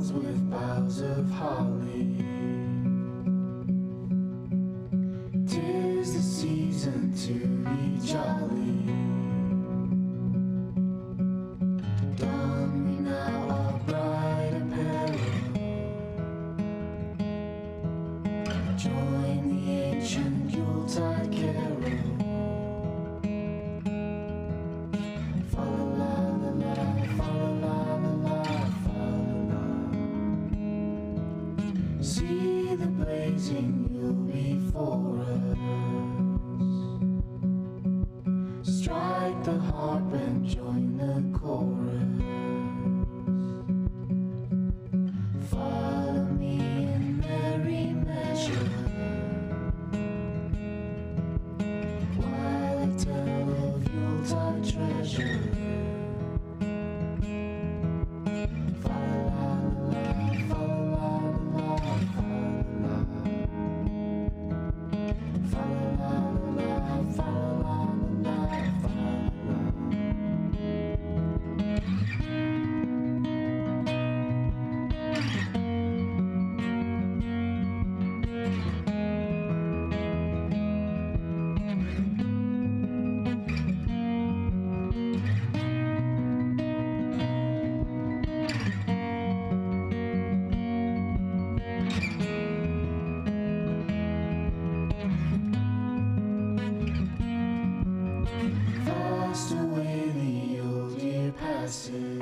walls with boughs of holly. 'Tis the season to be jolly. Don we now our bright apparel. Join the ancient Yuletide carol. See the blazing wheel before us. Strike the harp and join the chorus. Follow me in merry measure while I tell of Yuletide treasure. Fast away the old year passes.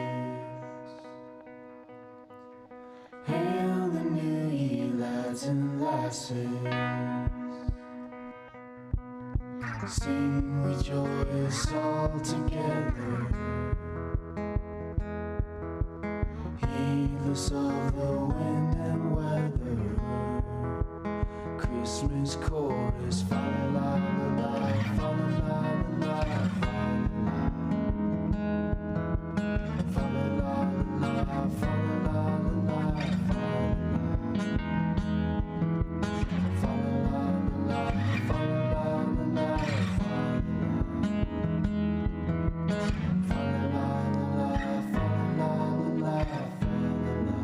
Hail the new year, lads and lasses. Sing we joyous all together, heedless of the wind and weather. Christmas chorus, fa la la la, fa la la la, fa la la la, fa la la la, fa la la la, fa la la la, fa la la la, fa la la la, fa la la.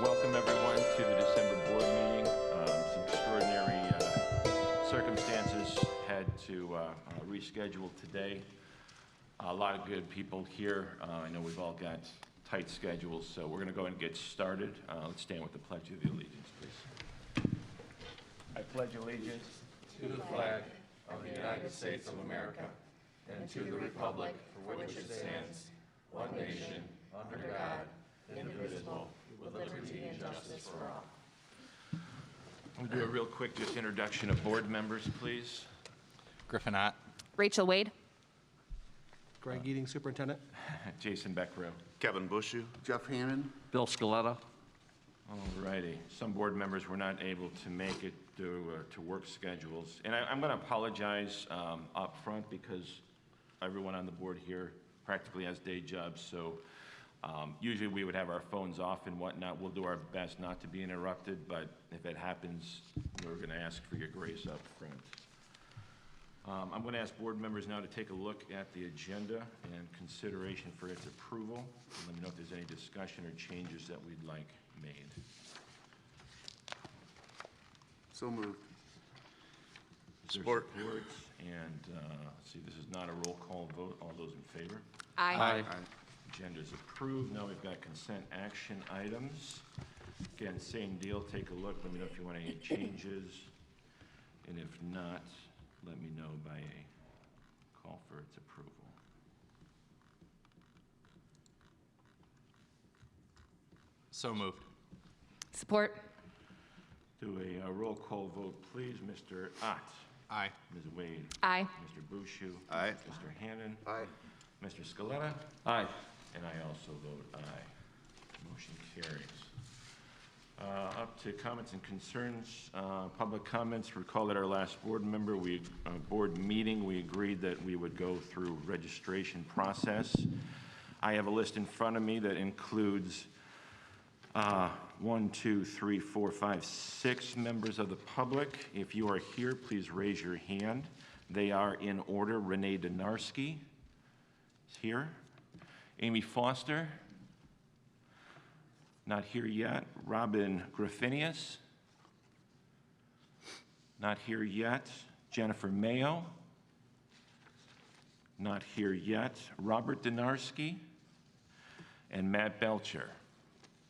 Welcome everyone to the December board meeting. Some extraordinary circumstances had to reschedule today. A lot of good people here. I know we've all got tight schedules, so we're going to go ahead and get started. Let's stand with the Pledge of Allegiance, please. I pledge allegiance to the flag of the United States of America and to the republic for which it stands, one nation, under God, indivisible, with liberty and justice for all. We'll do a real quick just introduction of board members, please. Griffin Ott. Rachel Wade. Greg Eating, Superintendent. Jason Beckrow. Kevin Bushu. Jeff Hannon. Bill Scaletta. All righty. Some board members were not able to make it due to work schedules. And I'm going to apologize up front because everyone on the board here practically has day jobs, so usually we would have our phones off and whatnot. We'll do our best not to be interrupted, but if it happens, we're going to ask for your grace up front. I'm going to ask board members now to take a look at the agenda and consideration for its approval. Let me know if there's any discussion or changes that we'd like made. So moved. Is there Support. And let's see, this is not a roll call vote. All those in favor? Aye. Agenda is approved. Now we've got consent action items. Again, same deal. Take a look. Let me know if you want any changes. And if not, let me know by a call for its approval. So moved. Support. Do a roll call vote, please. Mr. Ott. Aye. Ms. Wade. Aye. Mr. Bouchou. Aye. Mr. Hannon. Aye. Mr. Scaletta. Aye. And I also vote aye. Motion carries. Up to comments and concerns, public comments. Recall at our last board meeting, we agreed that we would go through registration process. I have a list in front of me that includes 1, 2, 3, 4, 5, 6 members of the public. If you are here, please raise your hand. They are in order. Renee Donarski is here. Amy Foster, not here yet. Robin Griffinius, not here yet. Jennifer Mayo, not here yet. Robert Donarski, and Matt Belcher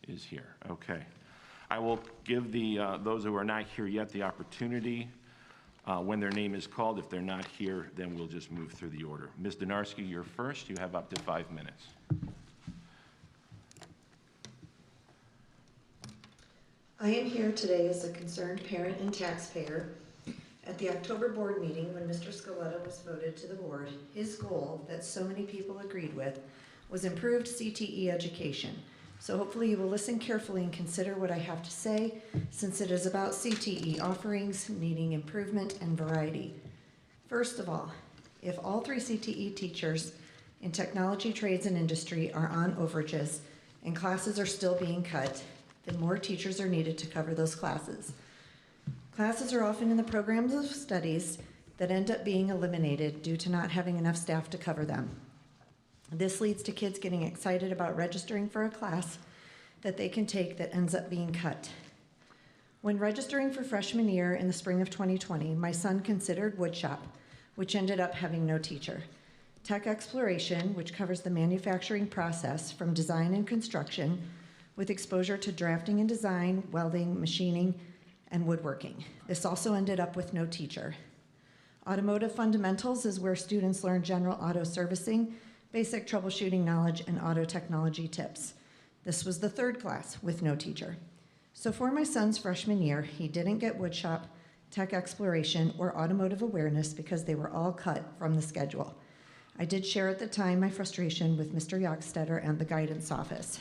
is here. Okay. I will give those who are not here yet the opportunity when their name is called. If they're not here, then we'll just move through the order. Ms. Donarski, you're first. You have up to 5 minutes. I am here today as a concerned parent and taxpayer. At the October board meeting, when Mr. Scaletta was voted to the board, his goal that so many people agreed with was improved CTE education. So hopefully you will listen carefully and consider what I have to say, since it is about CTE offerings needing improvement and variety. First of all, if all 3 CTE teachers in technology, trades, and industry are on overages and classes are still being cut, then more teachers are needed to cover those classes. Classes are often in the programs of studies that end up being eliminated due to not having enough staff to cover them. This leads to kids getting excited about registering for a class that they can take that ends up being cut. When registering for freshman year in the spring of 2020, my son considered woodshop, which ended up having no teacher. Tech exploration, which covers the manufacturing process from design and construction, with exposure to drafting and design, welding, machining, and woodworking. This also ended up with no teacher. Automotive fundamentals is where students learn general auto servicing, basic troubleshooting knowledge, and auto technology tips. This was the 3rd class with no teacher. So for my son's freshman year, he didn't get woodshop, tech exploration, or automotive awareness because they were all cut from the schedule. I did share at the time my frustration with Mr. Yockstetter and the guidance office.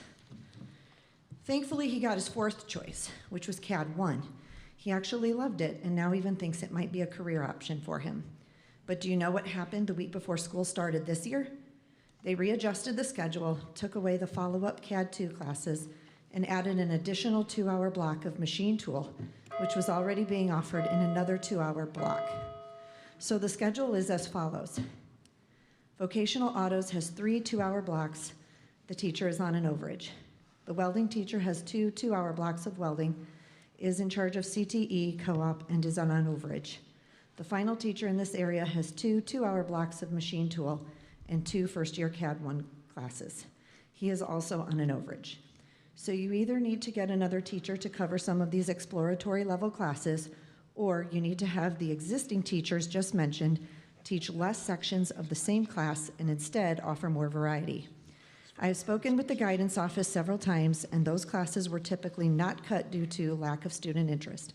Thankfully, he got his 4th choice, which was CAD 1. He actually loved it and now even thinks it might be a career option for him. But do you know what happened the week before school started this year? They readjusted the schedule, took away the follow-up CAD 2 classes, and added an additional 2-hour block of machine tool, which was already being offered in another 2-hour block. So the schedule is as follows. Vocational Autos has 3 2-hour blocks. The teacher is on an overage. The welding teacher has 2 2-hour blocks of welding, is in charge of CTE, co-op, and is on an overage. The final teacher in this area has 2 2-hour blocks of machine tool and 2 first-year CAD 1 classes. He is also on an overage. So you either need to get another teacher to cover some of these exploratory level classes, or you need to have the existing teachers just mentioned teach less sections of the same class and instead offer more variety. I have spoken with the guidance office several times, and those classes were typically not cut due to lack of student interest.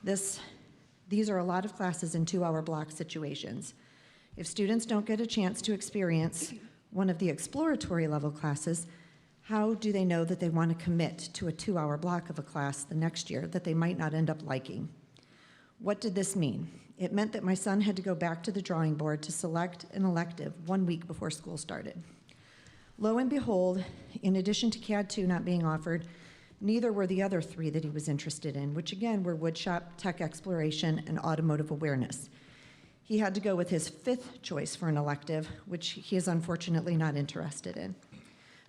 These are a lot of classes in 2-hour block situations. If students don't get a chance to experience one of the exploratory level classes, how do they know that they want to commit to a 2-hour block of a class the next year that they might not end up liking? What did this mean? It meant that my son had to go back to the drawing board to select an elective 1 week before school started. Lo and behold, in addition to CAD 2 not being offered, neither were the other 3 that he was interested in, which again were woodshop, tech exploration, and automotive awareness. He had to go with his 5th choice for an elective, which he is unfortunately not interested in.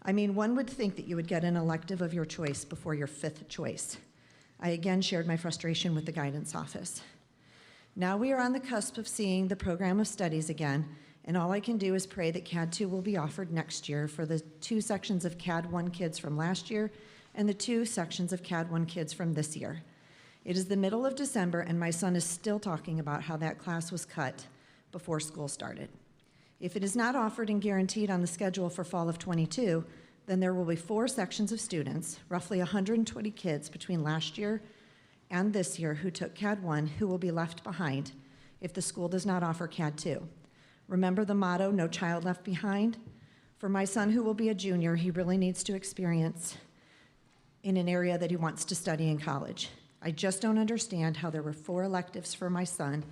I mean, one would think that you would get an elective of your choice before your 5th choice. I again shared my frustration with the guidance office. Now we are on the cusp of seeing the program of studies again, and all I can do is pray that CAD 2 will be offered next year for the 2 sections of CAD 1 kids from last year and the 2 sections of CAD 1 kids from this year. It is the middle of December, and my son is still talking about how that class was cut before school started. If it is not offered and guaranteed on the schedule for fall of '22, then there will be 4 sections of students, roughly 120 kids between last year and this year who took CAD 1 who will be left behind if the school does not offer CAD 2. Remember the motto, no child left behind? For my son who will be a junior, he really needs to experience in an area that he wants to study in college. I just don't understand how there were 4 electives for my son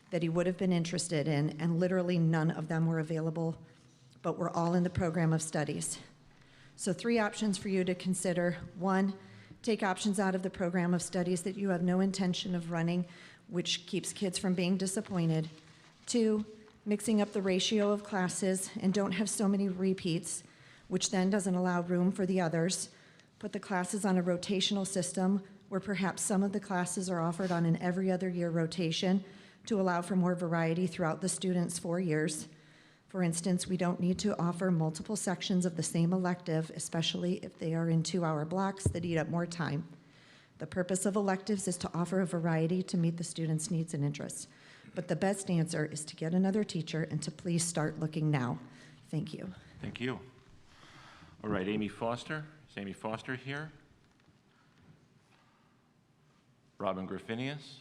that he would have been interested in, and literally none of them were available, but were all in the program of studies. So 3 options for you to consider. 1, take options out of the program of studies that you have no intention of running, which keeps kids from being disappointed. 2, mixing up the ratio of classes and don't have so many repeats, which then doesn't allow room for the others. Put the classes on a rotational system where perhaps some of the classes are offered on an every other year rotation to allow for more variety throughout the students' 4 years. For instance, we don't need to offer multiple sections of the same elective, especially if they are in 2-hour blocks that eat up more time. The purpose of electives is to offer a variety to meet the students' needs and interests. But the best answer is to get another teacher and to please start looking now. Thank you. Thank you. All right, Amy Foster. Is Amy Foster here? Robin Griffinius.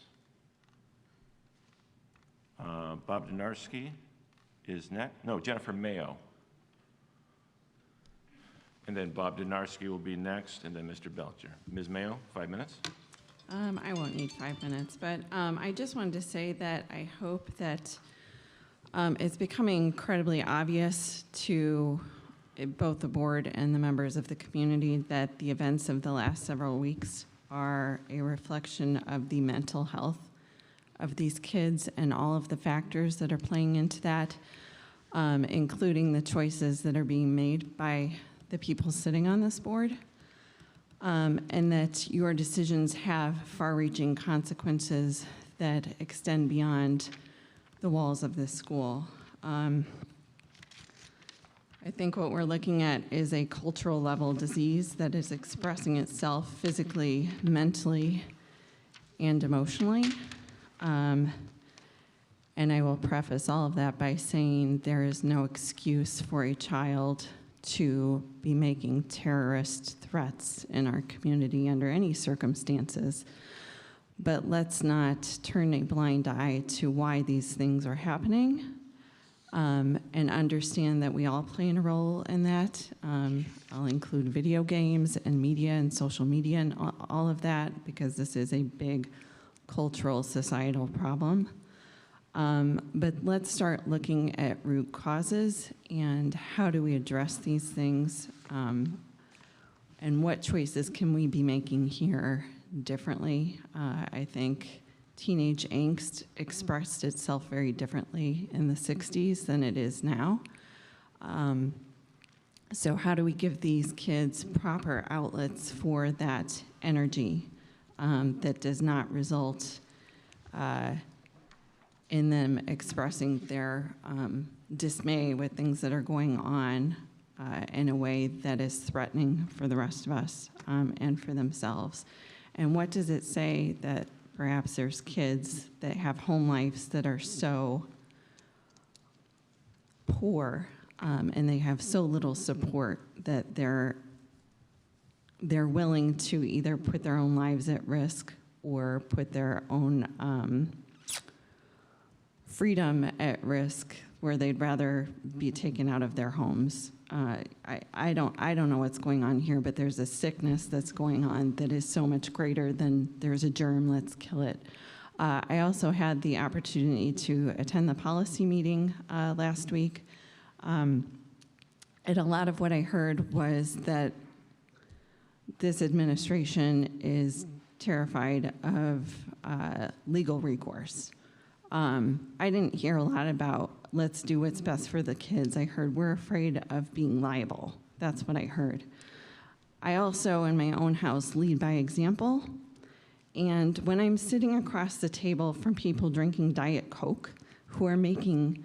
Bob Donarski is next. No, Jennifer Mayo. And then Bob Donarski will be next, and then Mr. Belcher. Ms. Mayo, 5 minutes. I won't need 5 minutes, but I just wanted to say that I hope that it's becoming incredibly obvious to both the board and the members of the community that the events of the last several weeks are a reflection of the mental health of these kids and all of the factors that are playing into that, including the choices that are being made by the people sitting on this board. And that your decisions have far-reaching consequences that extend beyond the walls of this school. I think what we're looking at is a cultural level disease that is expressing itself physically, mentally, and emotionally. And I will preface all of that by saying there is no excuse for a child to be making terrorist threats in our community under any circumstances. But let's not turn a blind eye to why these things are happening, and understand that we all play a role in that. I'll include video games and media and social media and all of that, because this is a big cultural, societal problem. But let's start looking at root causes and how do we address these things, and what choices can we be making here differently. I think teenage angst expressed itself very differently in the 60s than it is now. So how do we give these kids proper outlets for that energy that does not result in them expressing their dismay with things that are going on in a way that is threatening for the rest of us and for themselves? And what does it say that perhaps there's kids that have home lives that are so poor and they have so little support that they're willing to either put their own lives at risk or put their own freedom at risk, where they'd rather be taken out of their homes. I don't know what's going on here, but there's a sickness that's going on that is so much greater than there's a germ, let's kill it. I also had the opportunity to attend the policy meeting last week. And a lot of what I heard was that this administration is terrified of legal recourse. I didn't hear a lot about let's do what's best for the kids. I heard we're afraid of being liable. That's what I heard. I also, in my own house, lead by example. And when I'm sitting across the table from people drinking Diet Coke who are making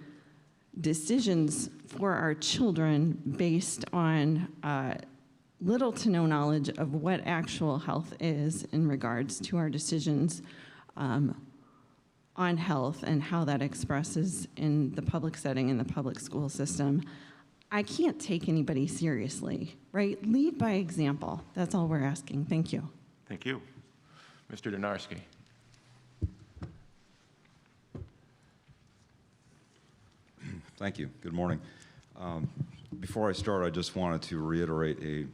decisions for our children based on little to no knowledge of what actual health is in regards to our decisions on health and how that expresses in the public setting, in the public school system, I can't take anybody seriously, right? Lead by example. That's all we're asking. Thank you. Thank you. Mr. Donarski. Thank you. Good morning. Before I start, I just wanted to reiterate a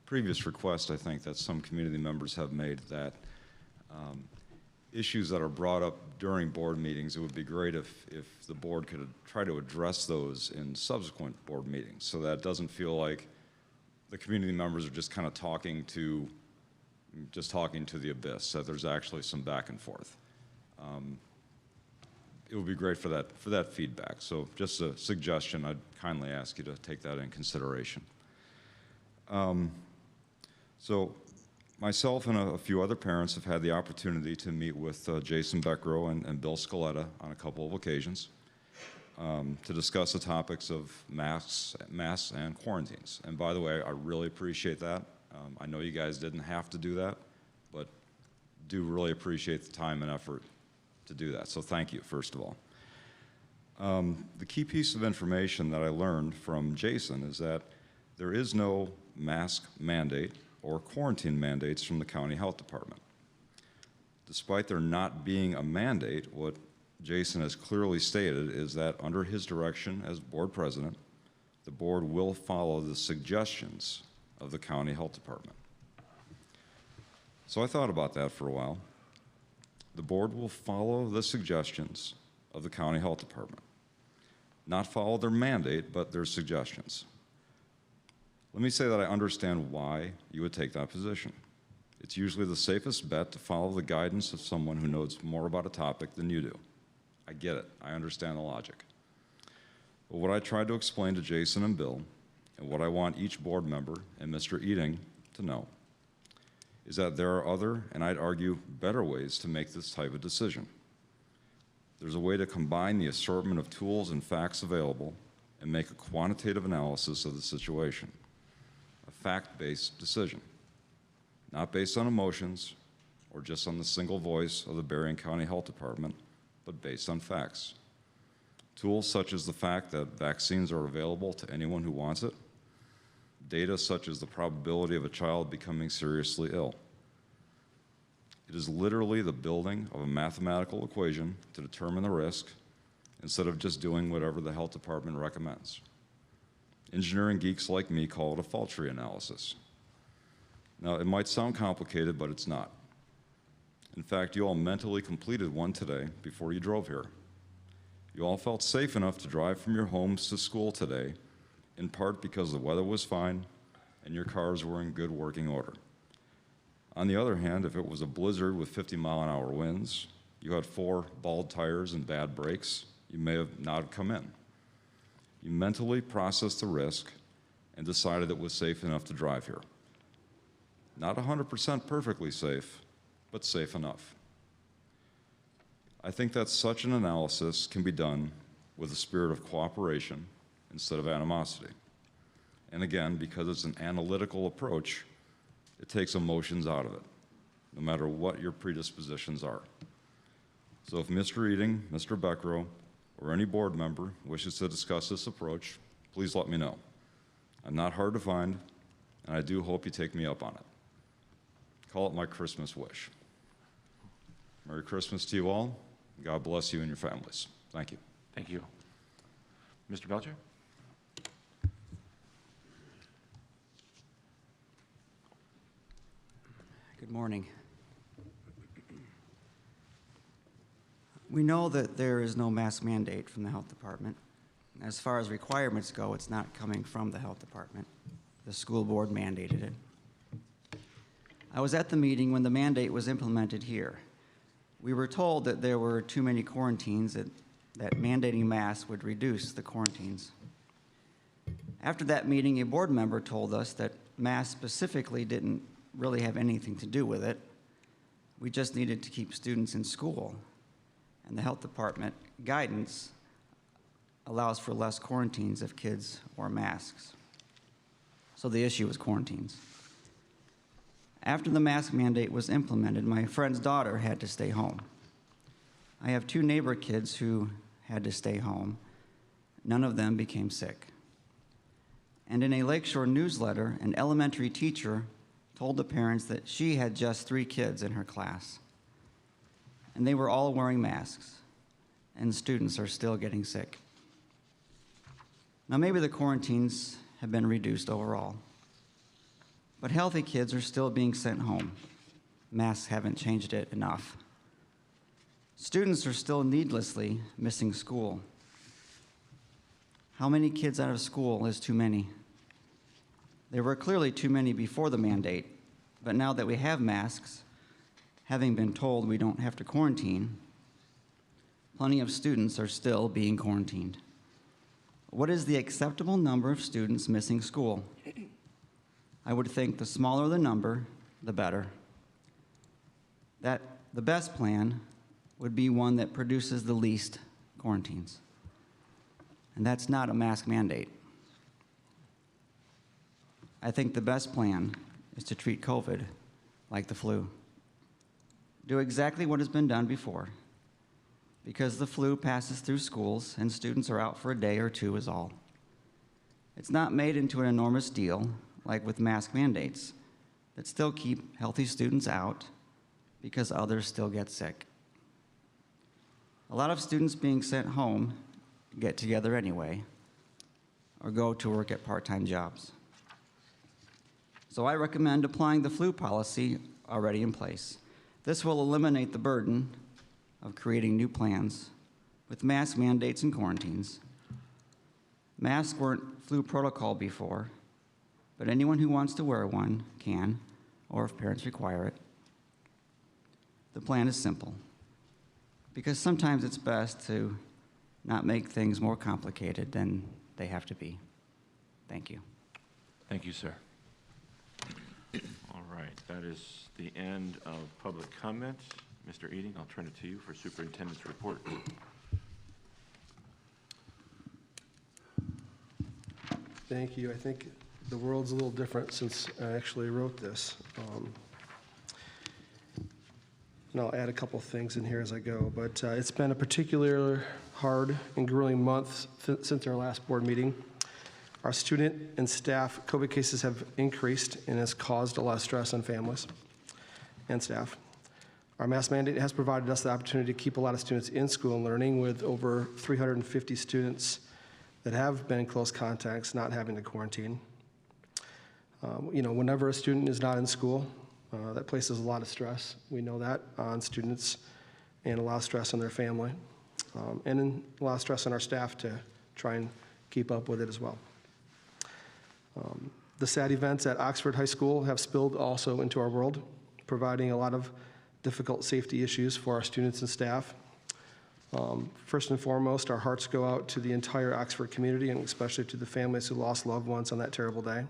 previous request, I think, that some community members have made, that issues that are brought up during board meetings, it would be great if the board could try to address those in subsequent board meetings, so that it doesn't feel like the community members are just kind of talking to the abyss, that there's actually some back and forth. It would be great for that feedback. So just a suggestion, I'd kindly ask you to take that in consideration. So myself and a few other parents have had the opportunity to meet with Jason Beckrow and Bill Scaletta on a couple of occasions to discuss the topics of masks and quarantines. And by the way, I really appreciate that. I know you guys didn't have to do that, but do really appreciate the time and effort to do that. So thank you, first of all. The key piece of information that I learned from Jason is that there is no mask mandate or quarantine mandates from the county health department. Despite there not being a mandate, what Jason has clearly stated is that under his direction as board president, the board will follow the suggestions of the county health department. So I thought about that for a while. The board will follow the suggestions of the county health department. Not follow their mandate, but their suggestions. Let me say that I understand why you would take that position. It's usually the safest bet to follow the guidance of someone who knows more about a topic than you do. I get it. I understand the logic. But what I tried to explain to Jason and Bill, and what I want each board member and Mr. Eating to know, is that there are other, and I'd argue, better ways to make this type of decision. There's a way to combine the assortment of tools and facts available and make a quantitative analysis of the situation. A fact-based decision, not based on emotions or just on the single voice of the Berrien County Health Department, but based on facts. Tools such as the fact that vaccines are available to anyone who wants it, data such as the probability of a child becoming seriously ill. It is literally the building of a mathematical equation to determine the risk instead of just doing whatever the health department recommends. Engineering geeks like me call it a fault tree analysis. Now, it might sound complicated, but it's not. In fact, you all mentally completed one today before you drove here. You all felt safe enough to drive from your homes to school today, in part because the weather was fine and your cars were in good working order. On the other hand, if it was a blizzard with 50-mile-an-hour winds, you had 4 bald tires and bad brakes, you may have not come in. You mentally processed the risk and decided it was safe enough to drive here. Not 100% perfectly safe, but safe enough. I think that such an analysis can be done with a spirit of cooperation instead of animosity. And again, because it's an analytical approach, it takes emotions out of it, no matter what your predispositions are. So if Mr. Eating, Mr. Beckrow, or any board member wishes to discuss this approach, please let me know. I'm not hard to find, and I do hope you take me up on it. Call it my Christmas wish. Merry Christmas to you all. God bless you and your families. Thank you. Thank you. Mr. Belcher? Good morning. We know that there is no mask mandate from the health department. As far as requirements go, it's not coming from the health department. The school board mandated it. I was at the meeting when the mandate was implemented here. We were told that there were too many quarantines, that mandating masks would reduce the quarantines. After that meeting, a board member told us that masks specifically didn't really have anything to do with it. We just needed to keep students in school. And the health department guidance allows for less quarantines if kids wear masks. So the issue was quarantines. After the mask mandate was implemented, my friend's daughter had to stay home. I have 2 neighbor kids who had to stay home. None of them became sick. And in a Lakeshore newsletter, an elementary teacher told the parents that she had just 3 kids in her class. And they were all wearing masks, and students are still getting sick. Now, maybe the quarantines have been reduced overall, but healthy kids are still being sent home. Masks haven't changed it enough. Students are still needlessly missing school. How many kids out of school is too many? There were clearly too many before the mandate, but now that we have masks, having been told we don't have to quarantine, plenty of students are still being quarantined. What is the acceptable number of students missing school? I would think the smaller the number, the better. That the best plan would be one that produces the least quarantines. And that's not a mask mandate. I think the best plan is to treat COVID like the flu. Do exactly what has been done before, because the flu passes through schools and students are out for a day or 2 is all. It's not made into an enormous deal, like with mask mandates, that still keep healthy students out because others still get sick. A lot of students being sent home get together anyway, or go to work at part-time jobs. So I recommend applying the flu policy already in place. This will eliminate the burden of creating new plans with mask mandates and quarantines. Masks weren't flu protocol before, but anyone who wants to wear one can, or if parents require it. The plan is simple, because sometimes it's best to not make things more complicated than they have to be. Thank you. Thank you, sir. All right, that is the end of public comment. Mr. Eading, I'll turn it to you for superintendent's report. Thank you. I think the world's a little different since I actually wrote this. And I'll add a couple things in here as I go, but it's been a particularly hard and grueling month since our last board meeting. Our student and staff COVID cases have increased and has caused a lot of stress on families and staff. Our mask mandate has provided us the opportunity to keep a lot of students in school and learning, with over 350 students that have been in close contacts not having to quarantine. Whenever a student is not in school, that places a lot of stress. We know that on students, and a lot of stress on their family, and a lot of stress on our staff to try and keep up with it as well. The sad events at Oxford High School have spilled also into our world, providing a lot of difficult safety issues for our students and staff. First and foremost, our hearts go out to the entire Oxford community, and especially to the families who lost loved ones on that terrible day.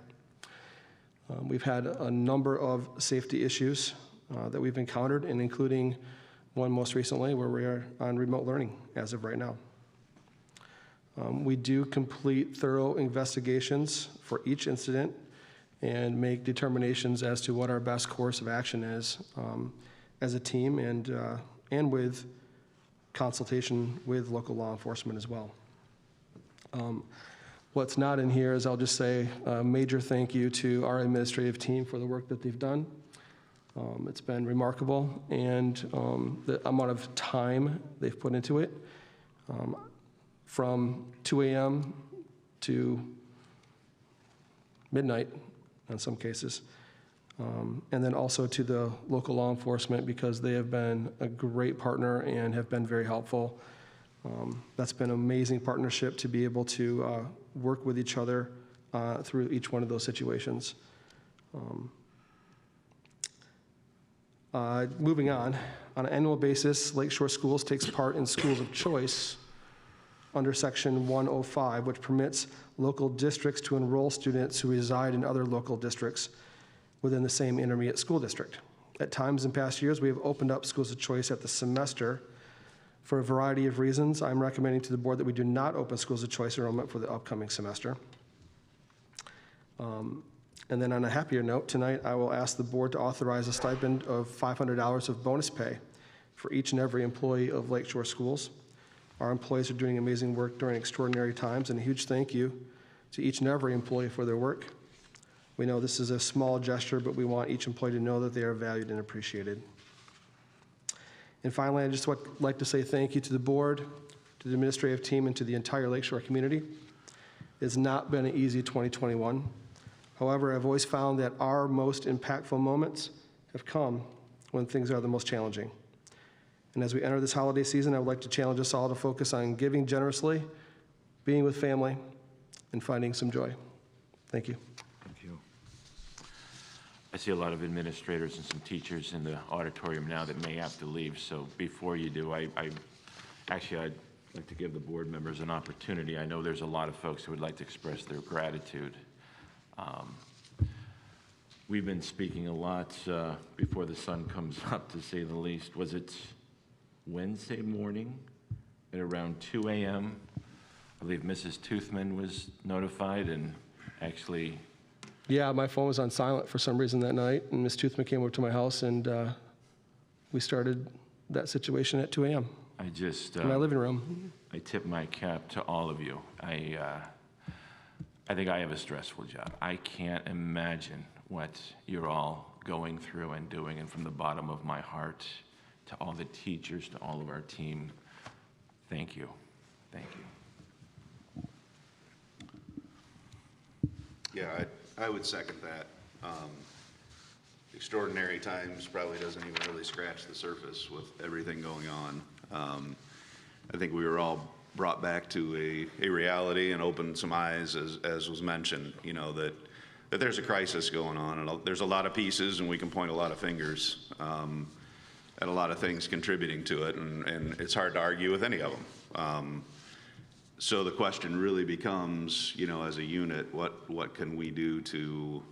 We've had a number of safety issues that we've encountered, and including one most recently where we are on remote learning as of right now. We do complete thorough investigations for each incident and make determinations as to what our best course of action is as a team, and with consultation with local law enforcement as well. What's not in here is, I'll just say a major thank you to our administrative team for the work that they've done. It's been remarkable, and the amount of time they've put into it, from 2 a.m. to midnight in some cases. And then also to the local law enforcement, because they have been a great partner and have been very helpful. That's been an amazing partnership to be able to work with each other through each one of those situations. Moving on an annual basis, Lakeshore Schools takes part in Schools of Choice under Section 105, which permits local districts to enroll students who reside in other local districts within the same intermediate school district. At times in past years, we have opened up Schools of Choice at the semester. For a variety of reasons, I'm recommending to the board that we do not open Schools of Choice enrollment for the upcoming semester. And then on a happier note, tonight I will ask the board to authorize a stipend of $500 of bonus pay for each and every employee of Lakeshore Schools. Our employees are doing amazing work during extraordinary times, and a huge thank you to each and every employee for their work. We know this is a small gesture, but we want each employee to know that they are valued and appreciated. And finally, I just would like to say thank you to the board, to the administrative team, and to the entire Lakeshore community. It's not been an easy 2021. However, I've always found that our most impactful moments have come when things are the most challenging. And as we enter this holiday season, I would like to challenge us all to focus on giving generously, being with family, and finding some joy. Thank you. Thank you. I see a lot of administrators and some teachers in the auditorium now that may have to leave, so before you do, I'd like to give the board members an opportunity. I know there's a lot of folks who would like to express their gratitude. We've been speaking a lot before the sun comes up, to say the least. Was it Wednesday morning at around 2 a.m.? I believe Mrs. Toothman was notified and actually... Yeah, my phone was on silent for some reason that night, and Ms. Toothman came over to my house, and we started that situation at 2 a.m. In my living room. I tip my cap to all of you. I think I have a stressful job. I can't imagine what you're all going through and doing, and from the bottom of my heart, to all the teachers, to all of our team, thank you. Thank you. Yeah, I would second that. Extraordinary times probably doesn't even really scratch the surface with everything going on. I think we were all brought back to a reality and opened some eyes, as was mentioned, you know, that there's a crisis going on, and there's a lot of pieces, and we can point a lot of fingers at a lot of things contributing to it, and it's hard to argue with any of them. So the question really becomes, you know, as a unit, what can we do to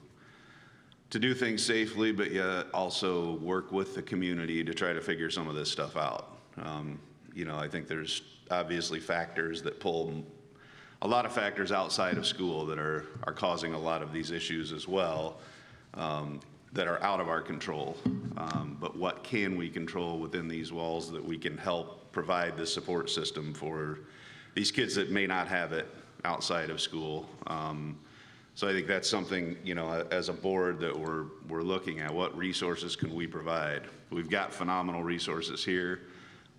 do things safely, but yet also work with the community to try to figure some of this stuff out. You know, I think there's obviously factors that pull, a lot of factors outside of school that are causing a lot of these issues as well, that are out of our control. But what can we control within these walls that we can help provide the support system for these kids that may not have it outside of school? So I think that's something, you know, as a board that we're looking at. What resources can we provide? We've got phenomenal resources here.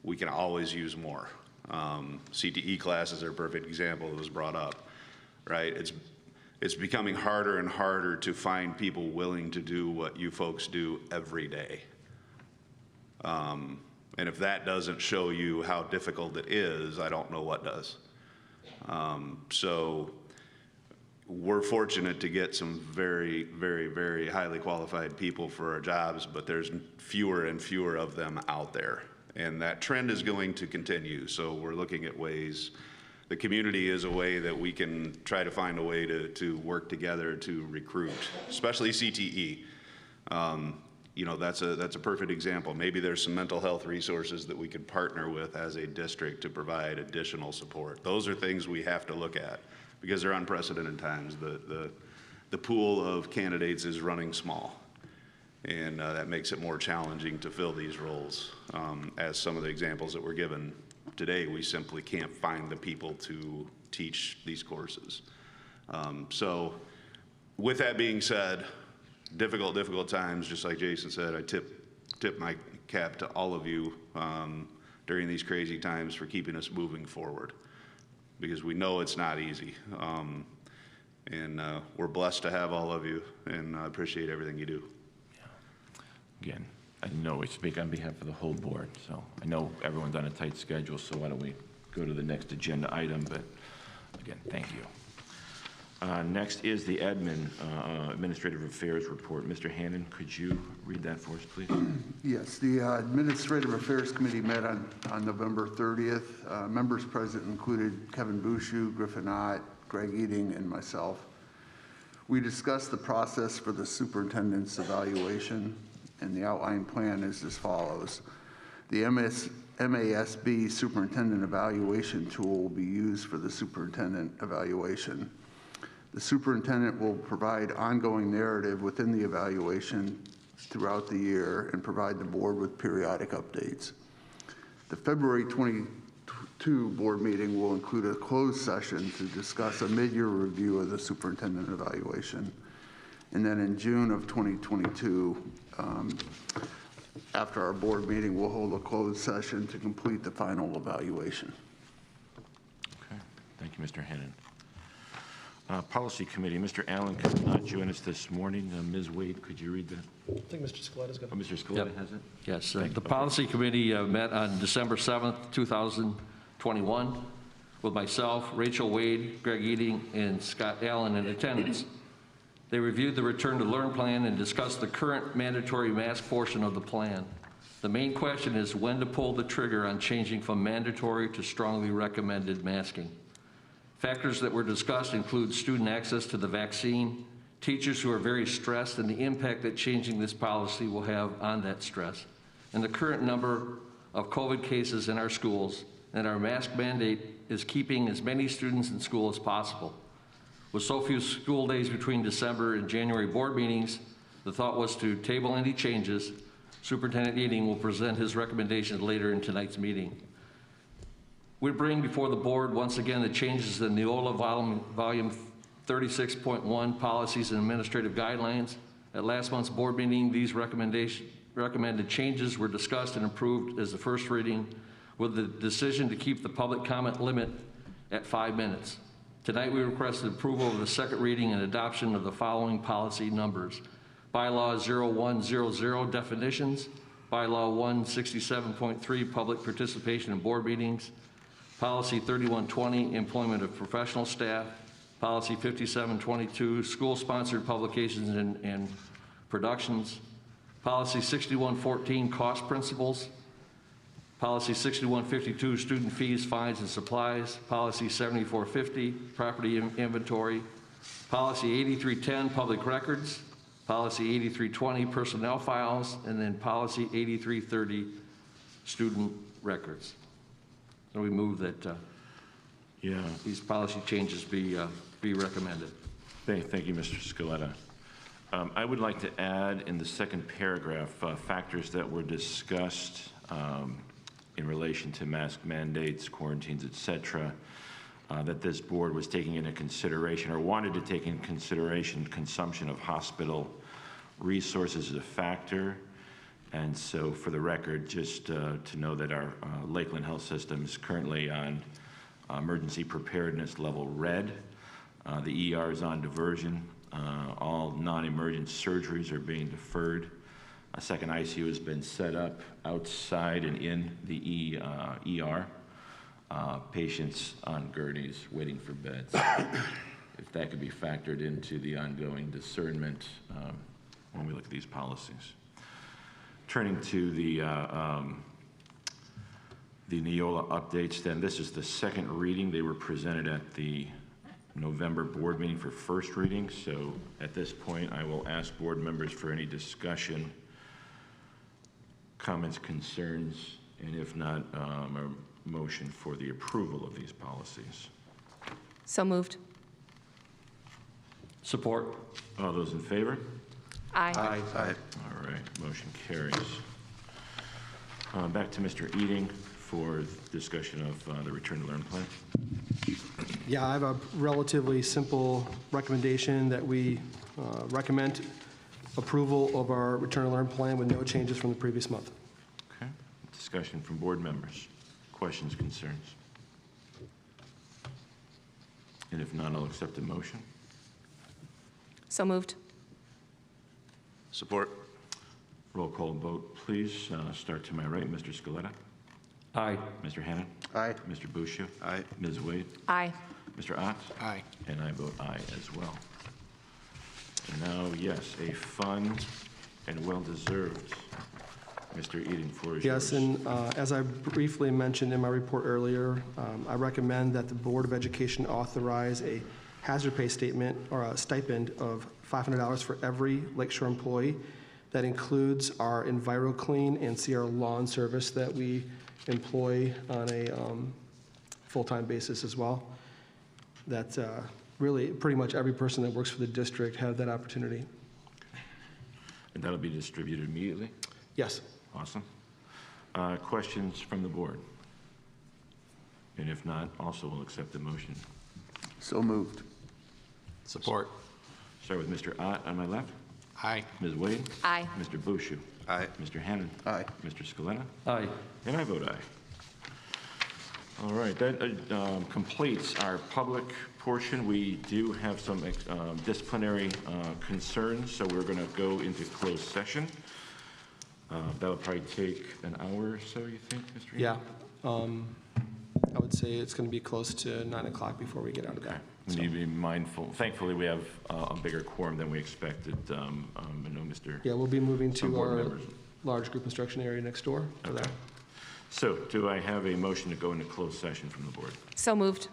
We can always use more. CTE classes are a perfect example that was brought up, right? It's becoming harder and harder to find people willing to do what you folks do every day. And if that doesn't show you how difficult it is, I don't know what does. So we're fortunate to get some very, very, very highly qualified people for our jobs, but there's fewer and fewer of them out there. And that trend is going to continue. So we're looking at ways, the community is a way that we can try to find a way to work together to recruit, especially CTE. You know, that's a perfect example. Maybe there's some mental health resources that we could partner with as a district to provide additional support. Those are things we have to look at because they're unprecedented times. The pool of candidates is running small. And that makes it more challenging to fill these roles. As some of the examples that were given today, we simply can't find the people to teach these courses. So with that being said, difficult times, just like Jason said, I tip my cap to all of you during these crazy times for keeping us moving forward, because we know it's not easy. And we're blessed to have all of you, and I appreciate everything you do. again, I know we speak on behalf of the whole board, so I know everyone's on a tight schedule, so why don't we go to the next agenda item, but again, thank you. Next is the Administrative Affairs Report. Mr. Hannon, could you read that for us, please? Yes, the Administrative Affairs Committee met on November 30th. Members present included Kevin Bouchou, Griffin Ott, Greg Eating, and myself. We discussed the process for the superintendent's evaluation, and the outline plan is as follows. The MASB superintendent evaluation tool will be used for the superintendent evaluation. The superintendent will provide ongoing narrative within the evaluation throughout the year and provide the board with periodic updates. The February 22 board meeting will include a closed session to discuss a mid-year review of the superintendent evaluation. And then in June of 2022, after our board meeting, we'll hold a closed session to complete the final evaluation. Okay, thank you, Mr. Hannon. Policy Committee, Mr. Allen could not join us this morning. Ms. Wade, could you read that? I think Mr. Scaletta's got Oh, Mr. Scaletta has it? Yes, Thank the you. Policy Committee met on December 7th, 2021, with myself, Rachel Wade, Greg Eating, and Scott Allen in attendance. They reviewed the Return to Learn plan and discussed the current mandatory mask portion of the plan. The main question is when to pull the trigger on changing from mandatory to strongly recommended masking. Factors that were discussed include student access to the vaccine, teachers who are very stressed, and the impact that changing this policy will have on that stress, and the current number of COVID cases in our schools, and our mask mandate is keeping as many students in school as possible. With so few school days between December and January board meetings, the thought was to table any changes. Superintendent Eating will present his recommendations later in tonight's meeting. We bring before the board once again the changes in Neola volume 36.1 policies and administrative guidelines. At last month's board meeting, these recommended changes were discussed and approved as the first reading, with the decision to keep the public comment limit at 5 minutes. Tonight we requested approval of the second reading and adoption of the following policy numbers. Bylaw 0100 definitions, Bylaw 167.3 public participation in board meetings, Policy 3120, employment of professional staff, Policy 5722, school-sponsored publications and productions, Policy 6114, cost principles, Policy 6152, student fees, fines, and supplies, Policy 7450, property inventory, Policy 8310, public records, Policy 8320, personnel files, and then Policy 8330, student records. So we move that these policy changes be recommended. Thank you, Mr. Scaletta. I would like to add in the second paragraph factors that were discussed in relation to mask mandates, quarantines, et cetera, that this board was taking into consideration or wanted to take into consideration consumption of hospital resources as a factor. And so for the record, just to know that our Lakeland Health System is currently on emergency preparedness level red. The ER is on diversion. All non-emergent surgeries are being deferred. A second ICU has been set up outside and in the ER. Patients on gurneys waiting for beds. If that could be factored into the ongoing discernment when we look at these policies. Turning to the Neola updates, then this is the second reading. They were presented at the November board meeting for first reading. So at this point, I will ask board members for any discussion, comments, concerns, and if not, a motion for the approval of these policies. So moved. Support. All those in favor? Aye. Aye. All right, motion carries. Back to Mr. Eating for discussion of the Return to Learn plan. Yeah, I have a relatively simple recommendation that we recommend approval of our Return to Learn plan with no changes from the previous month. Okay, discussion from board members. Questions, concerns? And if not, I'll accept a motion. So moved. Support. Roll call vote, please. Start to my right. Mr. Scaletta. Aye. Mr. Hannan. Aye. Mr. Boucher. Aye. Ms. Wade. Aye. Mr. Ott. Aye. And I vote aye as well. And now, yes, a fun and well-deserved, Mr. Eating, floor is yours. Yes, and as I briefly mentioned in my report earlier, I recommend that the Board of Education authorize a hazard pay statement or a stipend of $500 for every Lakeshore employee. That includes our EnviroClean and Sierra Lawn service that we employ on a full-time basis as well. That really, pretty much every person that works for the district have that opportunity. And that'll be distributed immediately? Yes. Awesome. Questions from the board? And if not, also we'll accept the motion. So moved. Support. Start with Mr. Ott on my left. Aye. Ms. Wade. Aye. Mr. Boucher. Aye. Mr. Hannan. Aye. Mr. Scaletta. Aye. And I vote aye. All right, that completes our public portion. We do have some disciplinary concerns, so we're going to go into closed session. That'll probably take an hour or so, you think, Mr. Yeah. I would say it's going to be close to 9 o'clock before we get out of that. We need to be mindful. Thankfully, we have a bigger quorum than we expected. I know Mr. Yeah, we'll be moving Some to board our members. large group instruction area next door for that. So do I have a motion to go into closed session from the board? So moved.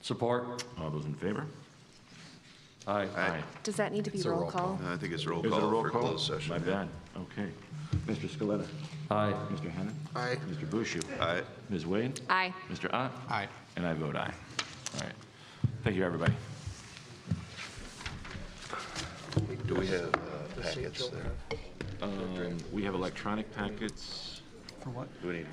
Support. All those in favor? Aye. Aye. Does that need to be roll call? I think it's roll Is it a call roll for call? closed session. My bad. Okay. Mr. Scaletta. Aye. Mr. Hannan. Aye. Mr. Boucher. Aye. Ms. Wade. Aye. Mr. Ott. Aye. And I vote aye. All right. Thank you, everybody. Do we have packets there? We have electronic packets. For what? Do we need?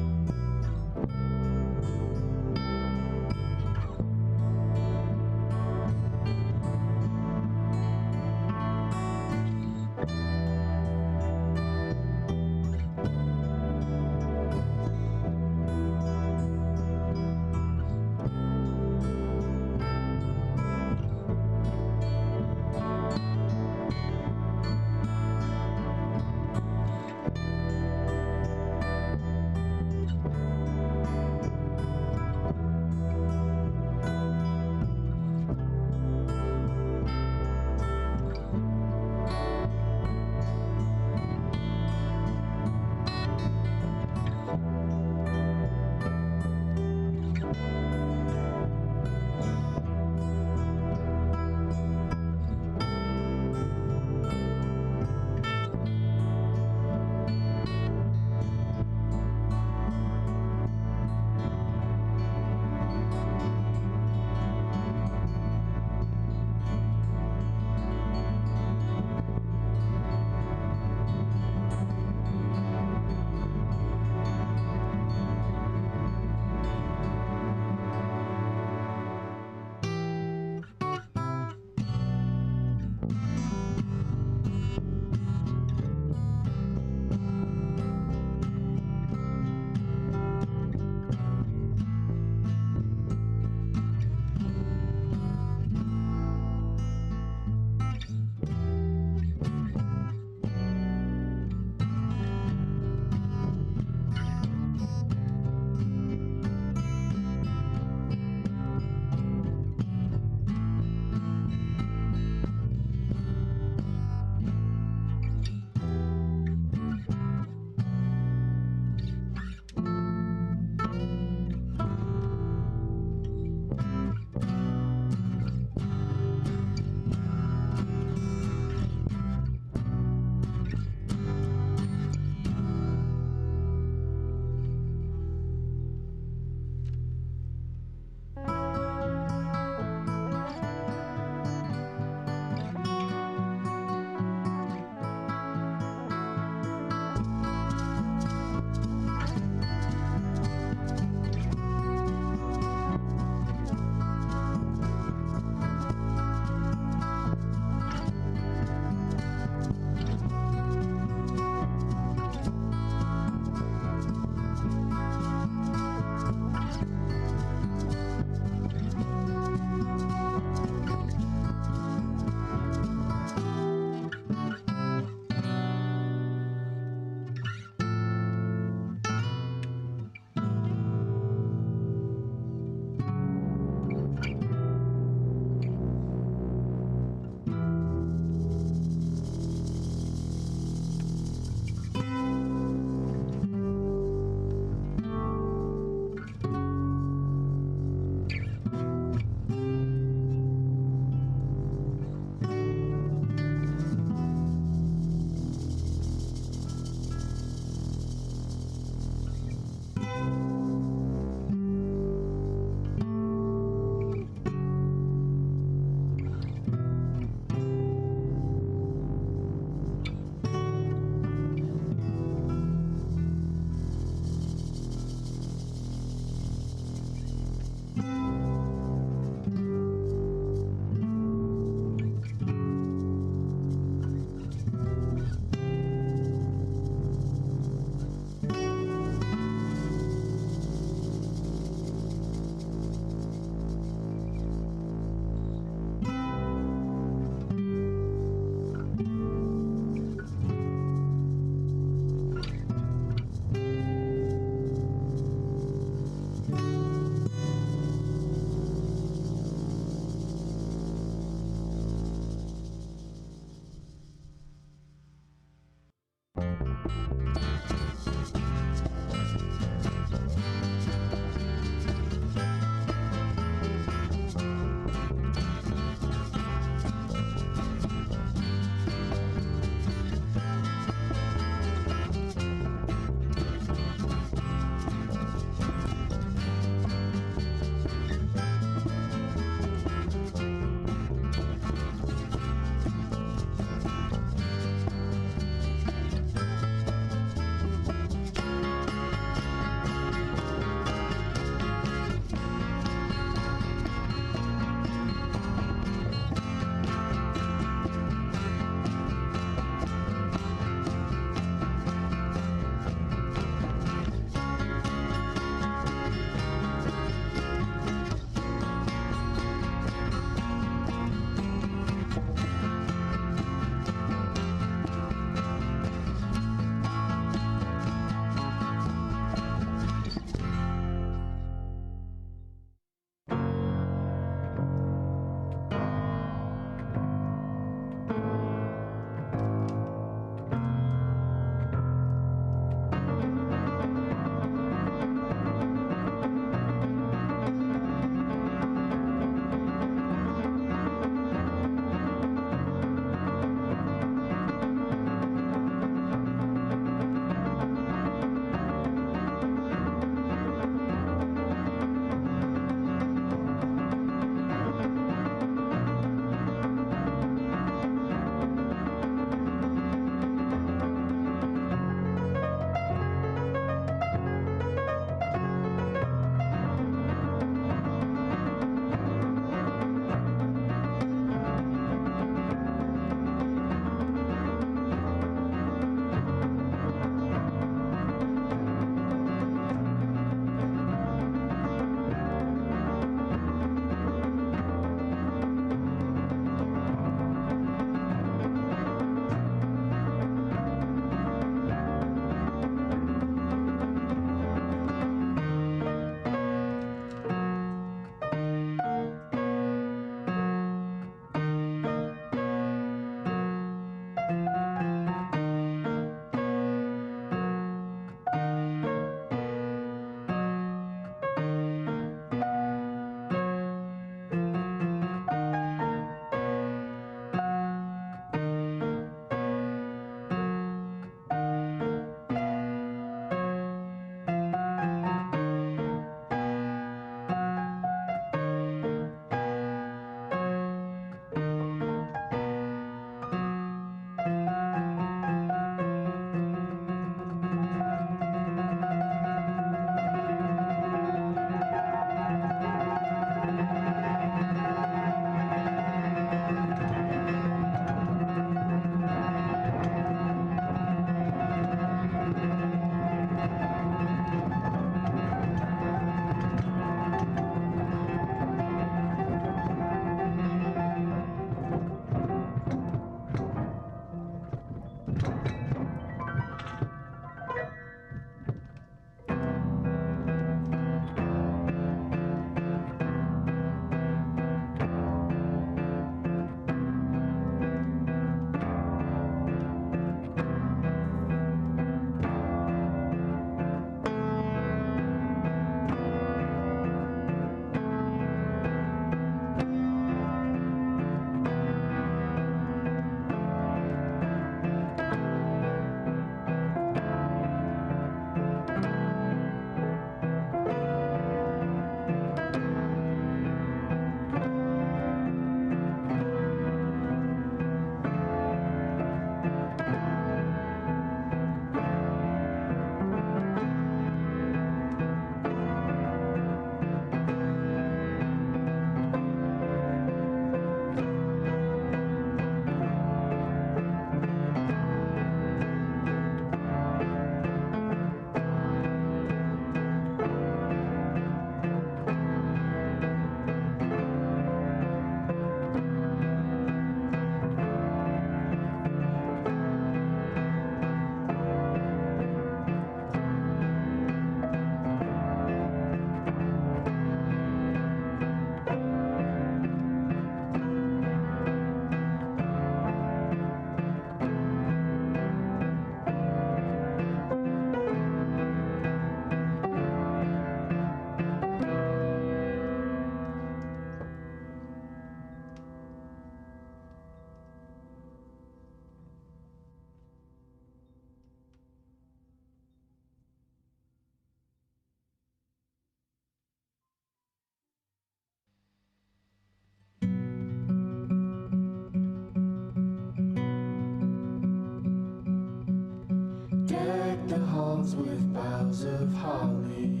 Deck the halls with boughs of holly.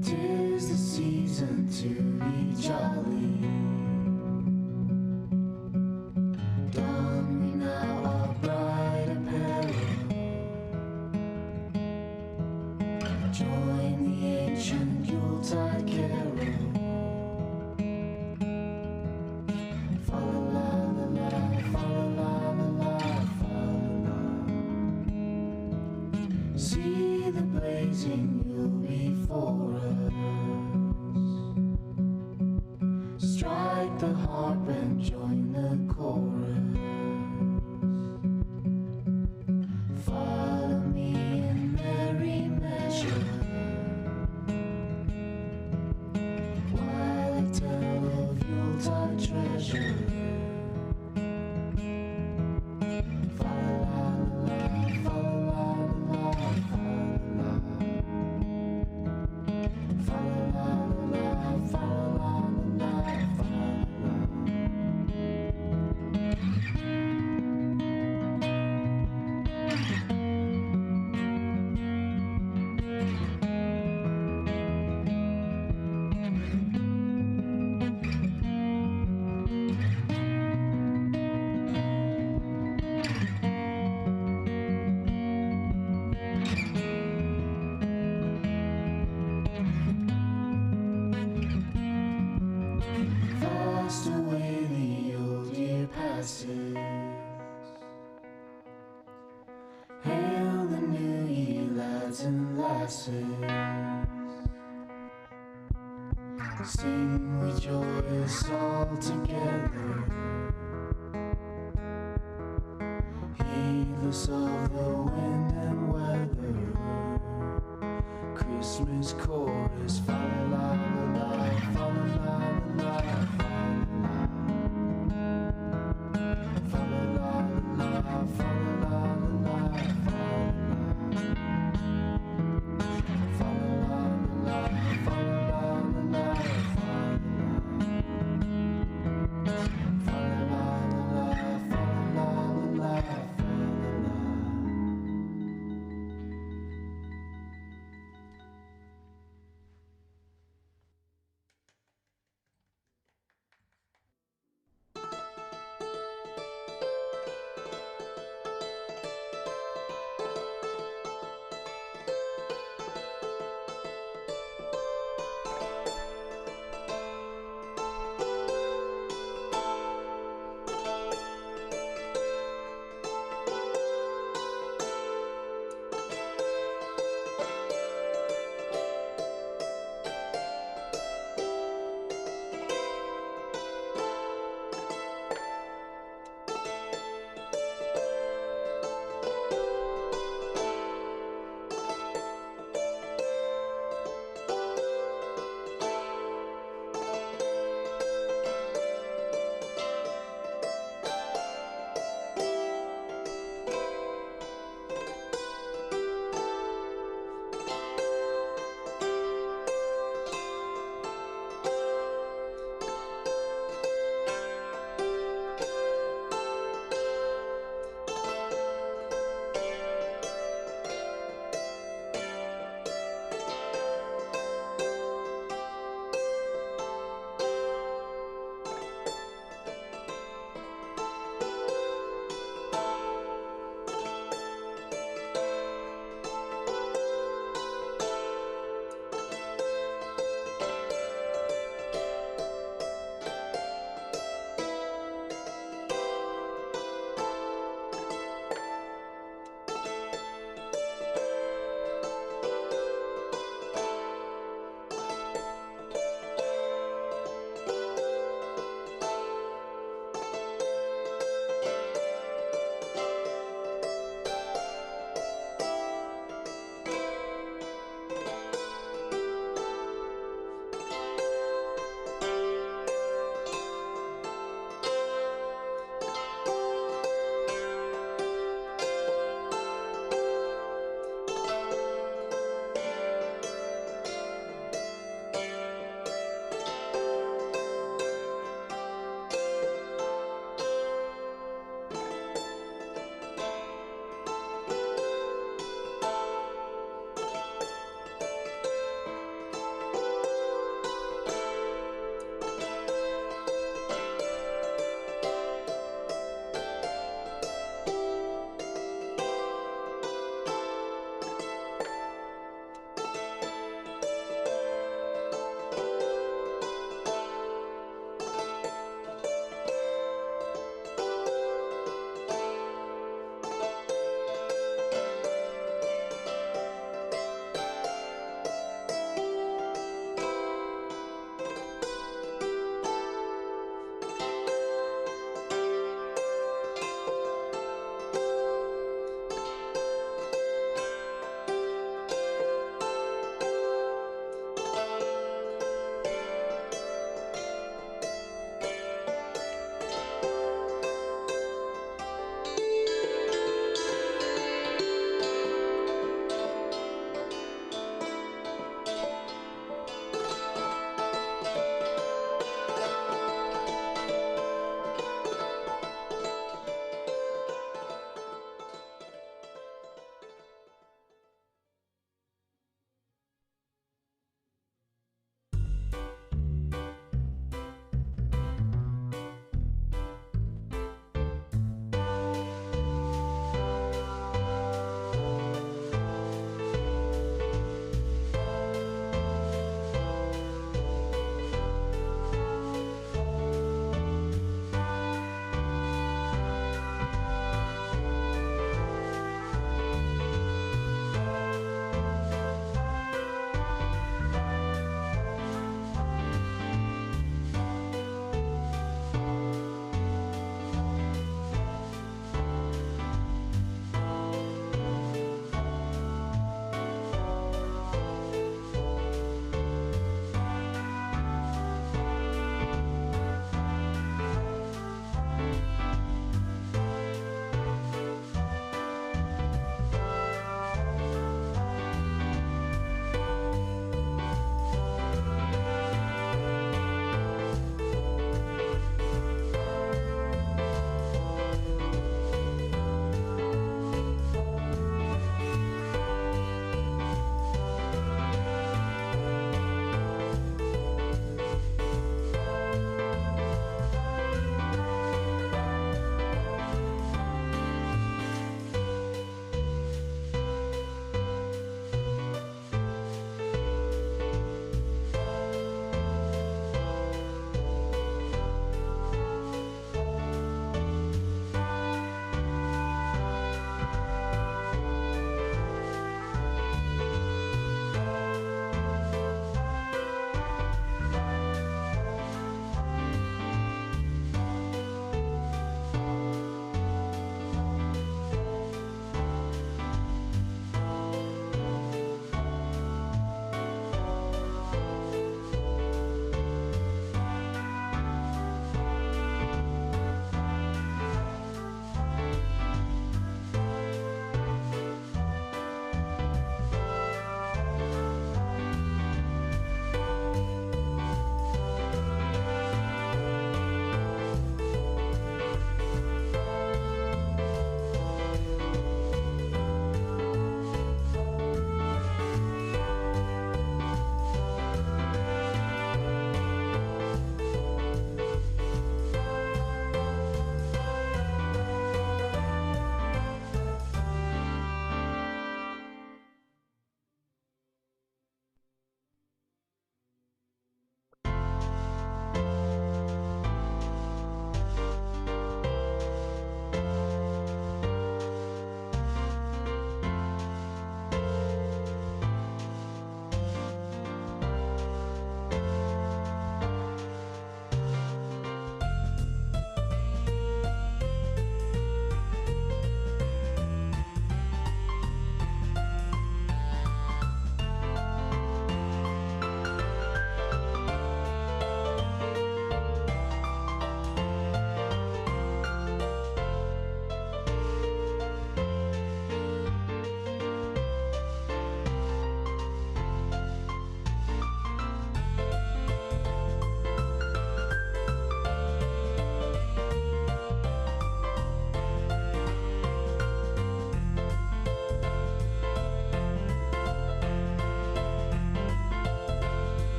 'Tis the season to be jolly. Don we now our bright apparel. Join the ancient Yuletide carol. See the blazing mule before us. Strike the harp and join the chorus. Follow me in merry measure while I tell of Yuletide treasure. Fast away the old year passes. Hail the new year, lads and lasses. Sing we joyous all together, heedless of the wind and weather. Christmas chorus, fa la la la la, fa la la la la, fa la la la la, fa la la la la, fa la la la la, fa la la la la, fa la la la la, fa la la la la.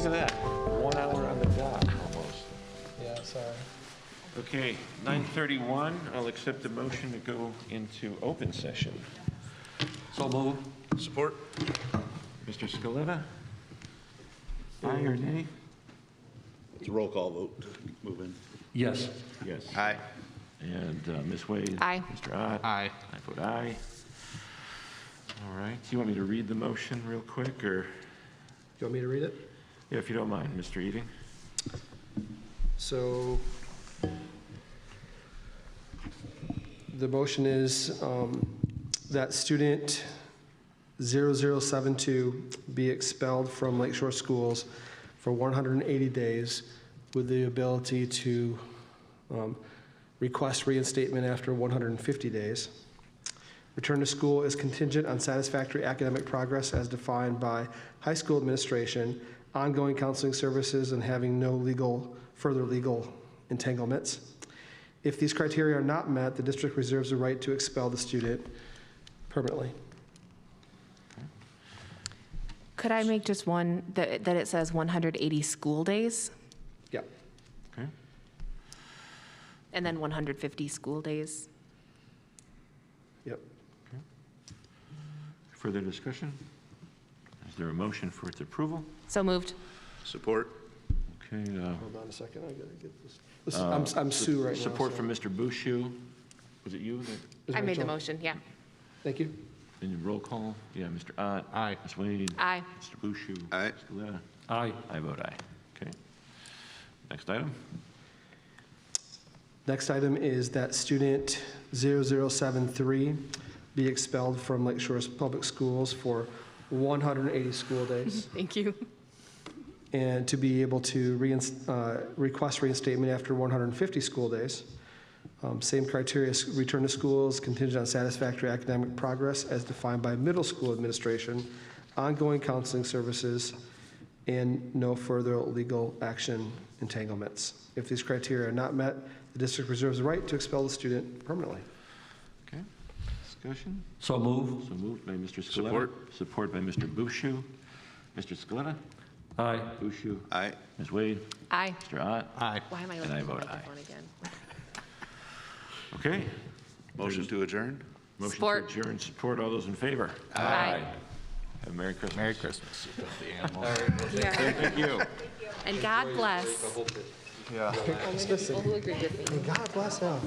Look at that, 1 hour on the dot, almost. Yeah, sorry. Okay, 9:31, I'll accept the motion to go into open session. So move. Support? Mr. Scaletta? Aye or nay? It's a roll call vote to move in. Yes. Yes. Aye. And Ms. Wade? Aye. Mr. Ott? Aye. I vote aye. All right, do you want me to read the motion real quick, or? Do you want me to read it? Yeah, if you don't mind, Mr. Eating. So the motion is that student 0072 be expelled from Lakeshore Schools for 180 days with the ability to request reinstatement after 150 days. Return to school is contingent on satisfactory academic progress as defined by high school administration, ongoing counseling services, and having no further legal entanglements. If these criteria are not met, the district reserves the right to expel the student permanently. Could I make just one, that it says 180 school days Yeah. Okay. and then 150 school days? Yep. Further discussion? Is there a motion for its approval? So moved. Support? Okay. Hold on a second, I gotta get this. I'm Sue right now. Support so- from Mr. Bouchou. Was it you? Is I made the Rachel? motion, yeah. Thank you. Then roll call. Yeah, Mr. Ott. Aye. Ms. Wade. Aye. Mr. Bouchou. Aye. Mr. Scaletta. Aye. I vote aye. Okay. Next item. Next item is that student 0073 be expelled from Lakeshore Public Schools for 180 school days, Thank you. and to be able to request reinstatement after 150 school days. Same criteria, return to schools contingent on satisfactory academic progress as defined by middle school administration, ongoing counseling services, and no further legal action entanglements. If these criteria are not met, the district reserves the right to expel the student permanently. Okay. Discussion? So move. So moved by Mr. Scaletta. Support. Support by Mr. Bouchou. Mr. Scaletta? Aye. Bouchou? Aye. Ms. Wade? Aye. Mr. Ott? Aye. Why am I And looking I at the vote aye. microphone again? Okay. Motion to adjourn? Motion Support. to adjourn. Support. All those in favor? Aye. Have a Merry Christmas. Merry Christmas. Yeah. Thank you. And God bless Yeah. all the people who agreed with me. God bless him.